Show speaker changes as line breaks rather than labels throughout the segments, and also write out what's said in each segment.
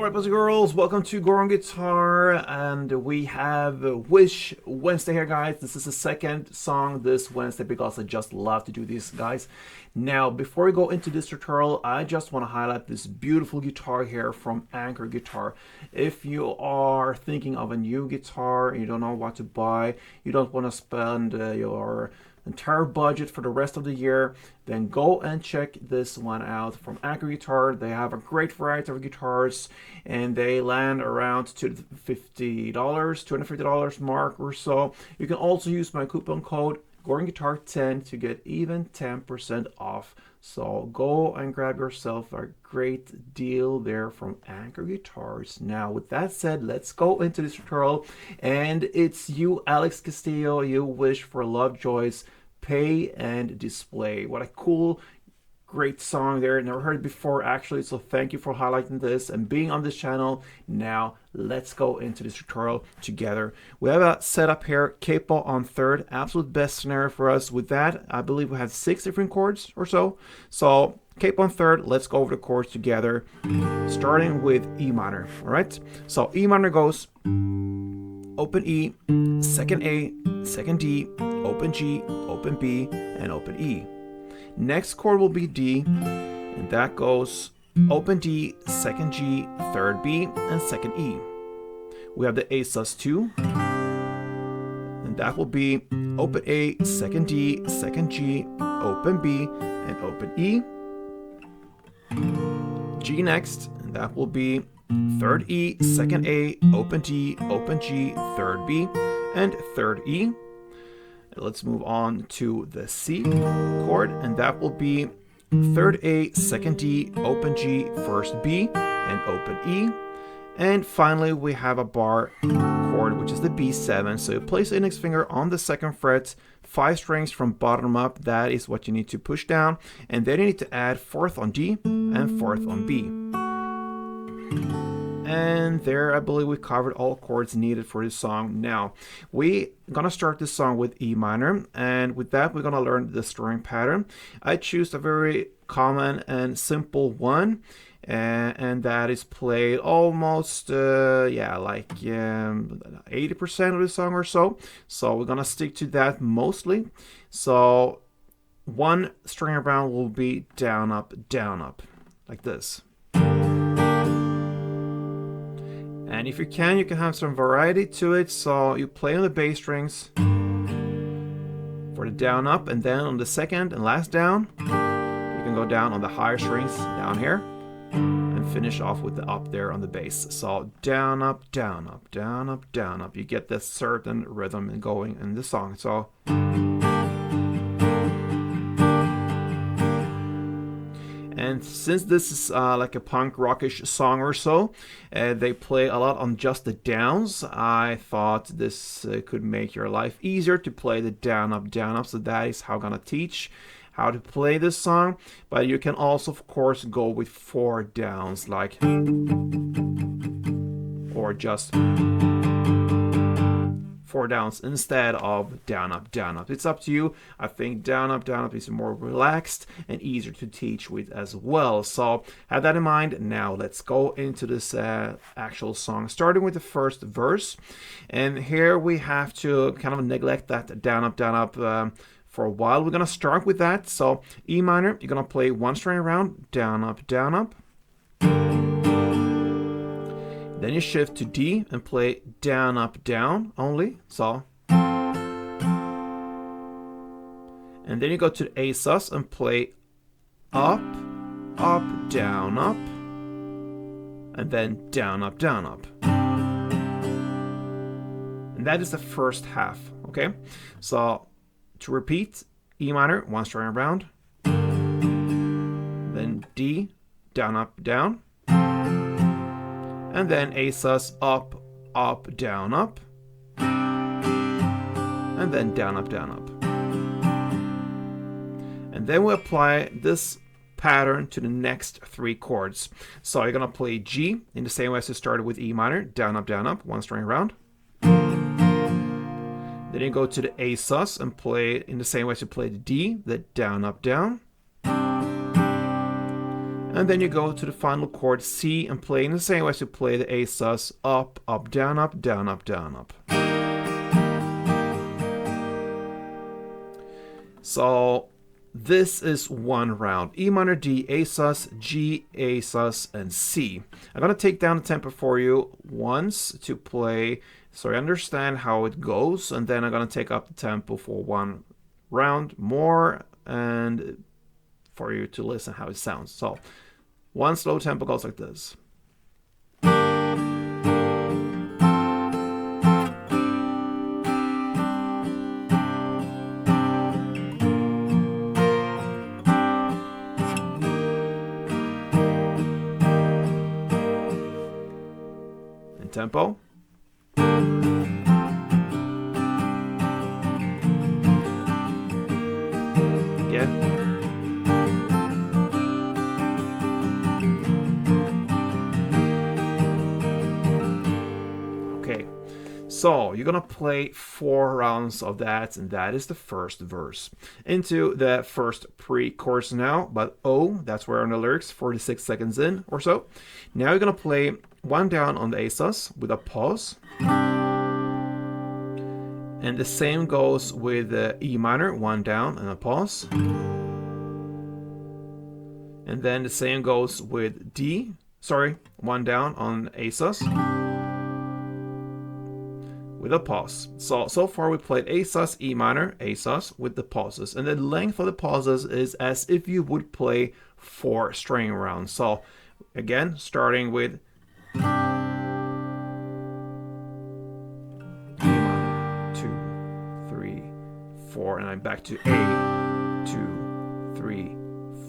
Alright, boys and girls, welcome to Go on Guitar, and we have Wish Wednesday here, guys. This is the second song this Wednesday because I just love to do these, guys. Now, before we go into this tutorial, I just want to highlight this beautiful guitar here from Anchor Guitar. If you are thinking of a new guitar, you don't know what to buy, you don't want to spend your entire budget for the rest of the year, then go and check this one out from Anchor Guitar. They have a great variety of guitars and they land around $250, $250 mark or so. You can also use my coupon code GordonGuitar10 to get even 10% off. So go and grab yourself a great deal there from Anchor Guitars. Now, with that said, let's go into this tutorial. And it's you, Alex Castillo, you wish for Lovejoy's Pay and Display. What a cool, great song there. Never heard it before, actually. So thank you for highlighting this and being on this channel. Now, let's go into this tutorial together. We have a setup here, capo on third, absolute best scenario for us. With that, I believe we have 6 different chords or so. So capo on third, let's go over the chords together, starting with E minor. All right, so E minor goes open E, second A, second D, open G, open B, and open E. Next chord will be D, and that goes open D, second G, third B, and second E. We have the A sus2, and that will be open A, second D, second G, open B, and open E. G next, and that will be third E, second A, open D, open G, third B, and third E. Let's move on to the C chord, and that will be third A, second D, open G, first B, and open E. And finally, we have a bar chord, which is the B7. So you place the index finger on the second fret, 5 strings from bottom up. That is what you need to push down. And then you need to add 4th on D and 4th on B. And there, I believe we covered all chords needed for this song. Now, we're gonna start this song with E minor, and with that, we're gonna learn the strumming pattern. I choose a very common and simple one, and that is played almost, 80% of the song or so. So we're gonna stick to that mostly. So one string around will be down, up, like this. And if you can have some variety to it. So you play on the bass strings for the down up, and then on the second and last down, you can go down on the higher strings down here and finish off with the up there on the bass. So down, up, down, up, down, up, down, up. You get this certain rhythm going in the song. So and since this is like a punk rockish song or so, they play a lot on just the downs. I thought this could make your life easier to play the down, up, down, up. So that is how I'm gonna teach how to play this song. But you can also, of course, go with 4 downs, like, or just 4 downs instead of down, up, down, up. It's up to you. I think down, up is more relaxed and easier to teach with as well. So have that in mind. Now let's go into this actual song, starting with the first verse. And here we have to kind of neglect that down, up, for a while. We're gonna start with that. So E minor, you're gonna play 1 string around, down, up, down, up. Then you shift to D and play down, up, down only. So, and then you go to A sus and play up, up, down, up, and then down, up, down, up. And that is the first half. Okay, so to repeat, E minor, 1 string around, then D, down, up, down. And then A sus, up, up, down, up. And then down, up, down, up. And then we apply this pattern to the next 3 chords. So you're gonna play G in the same way as you started with E minor, down, up, 1 string around. Then you go to the A sus and play in the same way as you played the D, the down, up, down. And then you go to the final chord C and play in the same way as you play the A sus, up, up, down, up, down, up, down, up. So this is one round. E minor, D, A sus, G, A sus, and C. I'm going to take down the tempo for you once to play so you understand how it goes, and then I'm going to take up the tempo for one round more and for you to listen how it sounds. So one slow tempo goes like this. And tempo. Again. So you're gonna play 4 rounds of that, and that is the first verse. Into the first pre-chorus now, but O, that's where on the lyrics, 46 seconds in or so. Now you're gonna play 1 down on the A sus with a pause. And the same goes with the E minor, 1 down and a pause. And then the same goes with D, 1 down on A sus. With a pause. So far we played A sus, E minor, A sus with the pauses. And the length of the pauses is as if you would play 4 string rounds. So again, starting with E minor, 2, 3, 4, and I'm back to A, 2, 3,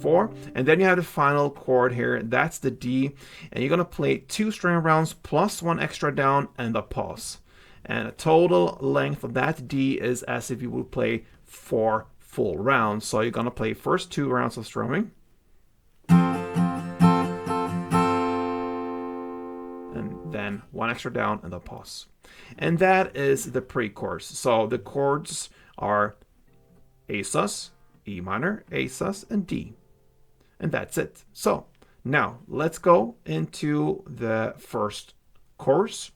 4. And then you have the final chord here, that's the D. And you're gonna play 2 string rounds plus 1 extra down and a pause. And the total length of that D is as if you would play 4 full rounds. So you're gonna play first 2 rounds of strumming. And then 1 extra down and a pause. And that is the pre-chorus. So the chords are A sus, E minor, A sus, and D. And that's it. So now let's go into the first chorus.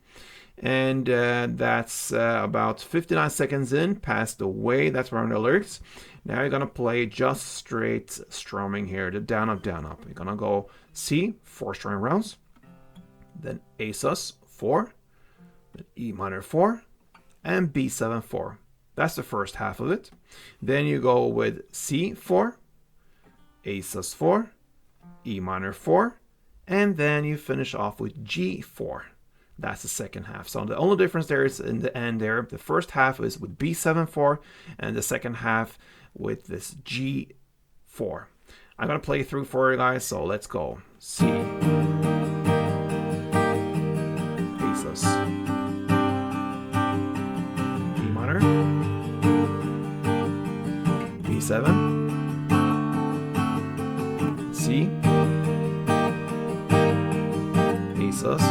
And that's about 59 seconds in, past the way, that's around the lyrics. Now you're gonna play just straight strumming here, the down up, down up. You're gonna go C, 4 string rounds, then A sus, 4, then E minor 4, and B7 4. That's the first half of it. Then you go with C 4, A sus 4, E minor 4, and then you finish off with G4. That's the second half. So the only difference there is in the end there. The first half is with B7 4, and the second half with this G4. I'm gonna play through for you guys, so let's go. C, A sus, E minor, B7, C, A sus,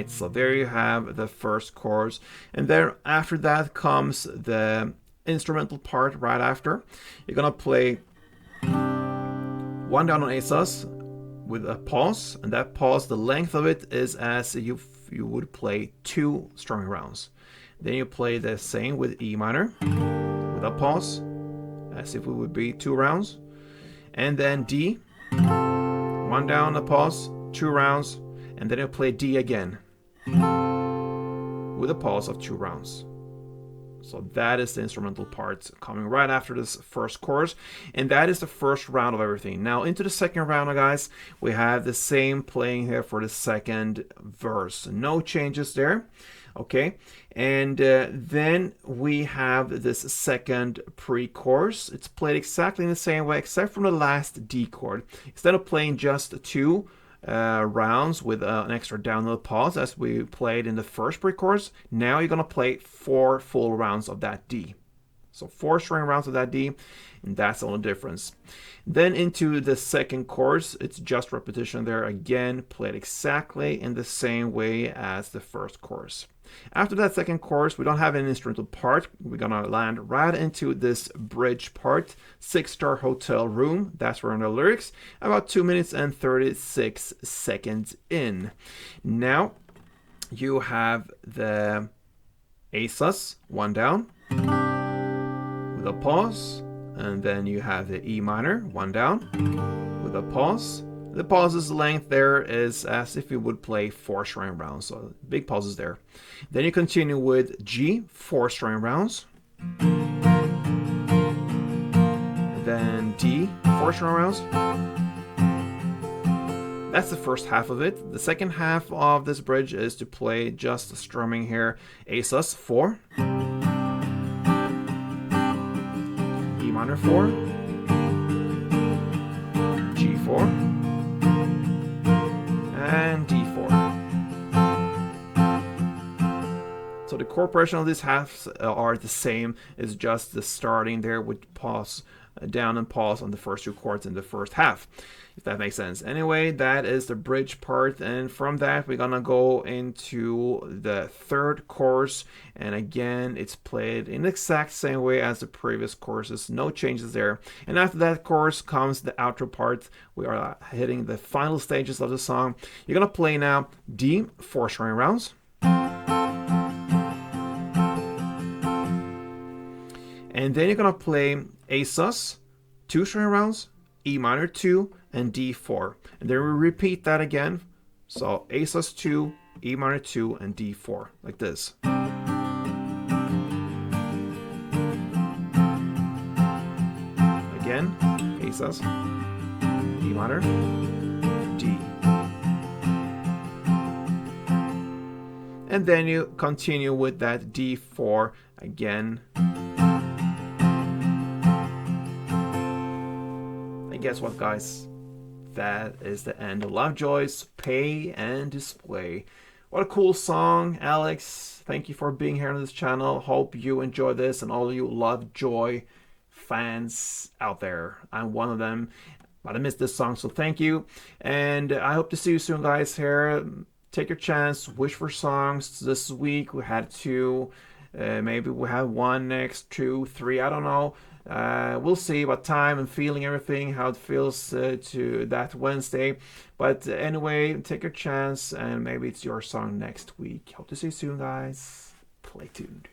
so there you have the first chorus, and then after that comes the instrumental part right after. You're gonna play 1 down on A sus with a pause, and that pause, the length of it is as if you would play 2 strumming rounds. Then you play the same with E minor with a pause, as if it would be 2 rounds, and then D, 1 down, a pause, 2 rounds, and then you play D again with a pause of 2 rounds. So that is the instrumental part coming right after this first chorus, and that is the first round of everything. Now into the second round, guys, we have the same playing here for the second verse. No changes there. Okay, and then we have this second pre-chorus. It's played exactly in the same way except from the last D chord. Instead of playing just 2 rounds with an extra down little pause as we played in the first pre-chorus, now you're gonna play 4 full rounds of that D. So 4 string rounds of that D, and that's the only difference. Then into the second chorus, it's just repetition there again, played exactly in the same way as the first chorus. After that second chorus, we don't have an instrumental part. We're gonna land right into this bridge part, 6-star hotel room. That's where in the lyrics, about 2 minutes and 36 seconds in. Now you have the A sus, 1 down, with a pause, and then you have the E minor, 1 down, with a pause. The pause's length there is as if you would play 4-string rounds, so big pauses there. Then you continue with G, 4-string rounds. Then D, 4-string rounds. That's the first half of it. The second half of this bridge is to play just strumming here. A sus, 4. E minor, 4. G4. And D4. So the chord progression of these halves are the same. It's just the starting there with pause down and pause on the first 2 chords in the first half, if that makes sense. Anyway, that is the bridge part, and from that we're gonna go into the third chorus, and again it's played in the exact same way as the previous choruses, no changes there. And after that chorus comes the outro part. We are hitting the final stages of the song. You're gonna play now D, 4-string rounds, and then you're gonna play A sus, 2-string rounds, E minor 2, and D4. And then we repeat that again. So A sus 2, E minor 2, and D4, like this. Again, A sus, E minor, D. And then you continue with that D4 again. And guess what, guys? That is the end of Lovejoy's Pay and Display. What a cool song, Alex. Thank you for being here on this channel. Hope you enjoy this, and all you Lovejoy fans out there. I'm one of them, but I missed this song, so thank you. And I hope to see you soon, guys, here. Take your chance, wish for songs. This week we had 2. Maybe we have 1 next, 2, 3, I don't know. We'll see about time and feeling everything, how it feels to that Wednesday. But anyway, take your chance, and maybe it's your song next week. Hope to see you soon, guys. Play tuned.